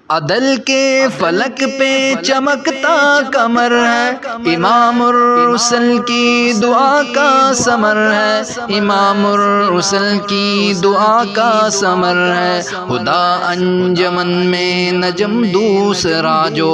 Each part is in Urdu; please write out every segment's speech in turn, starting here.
عدل کے فلک پہ چمکتا قمر ہے، امام الرسل کی دعا کا ثمر ہے، امام الرسل کی دعا کا ثمر ہے۔ خدا انجمن میں نجم دوسرا جو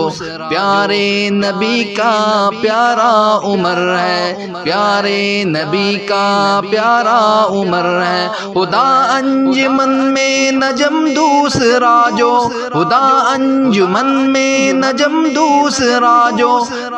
پیارے نبی کا پیارا عمر ہے، پیارے نبی کا پیارا عمر ہے۔ خدا انجمن میں نجم دوسرا جو، خدا انجمن میں نجم دوسرا جو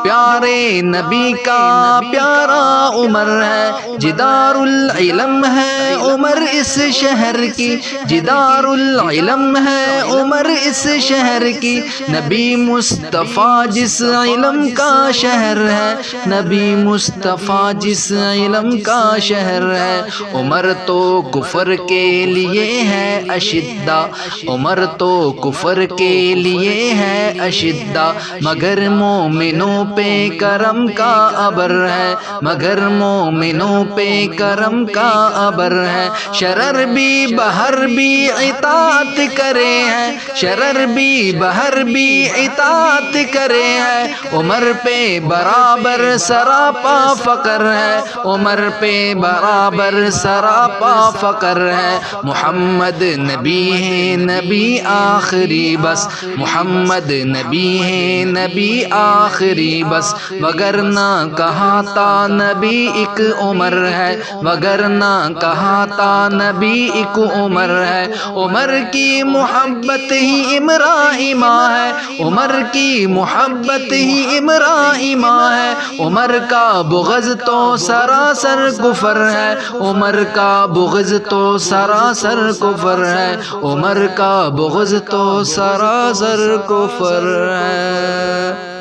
پیارے نبی کا پیارا عمر ہے۔ جدار العلم ہے عمر اس شہر کی، جدار العلم ہے عمر اس شہر کی، نبی مصطفیٰ جس علم کا شہر ہے، نبی مصطفیٰ جس علم کا شہر ہے۔ عمر تو کفر کے لیے ہے اشدہ، عمر تو کفر کے لیے ہے اشدہ، مگر مومنوں پہ کرم کا ابر ہے، مگر مومنوں پہ کرم کا ابر ہے۔ شرر بھی بہر بھی اطاعت کرے ہیں، شرر بھی بہر بھی اطاعت کرے ہیں، عمر پہ برابر سراپا فقر ہے، عمر پہ برابر سراپا فقر ہے۔ محمد نبی ہے نبی آخری بس، محمد نبی ہے نبی آخری بس، وگرنہ کہا تا نبی ایک عمر ہے، وگرنہ کہا تا نبی ایک عمر ہے۔ عمر کی محبت ہی ابراہیمہ ہے، عمر کی محبت ہی ابراہیمہ ہے، عمر کا بغض تو سراسر کفر ہے، عمر کا بغض تو سراسر کفر ہے، عمر کا بغض تو سراسر کفر ہے۔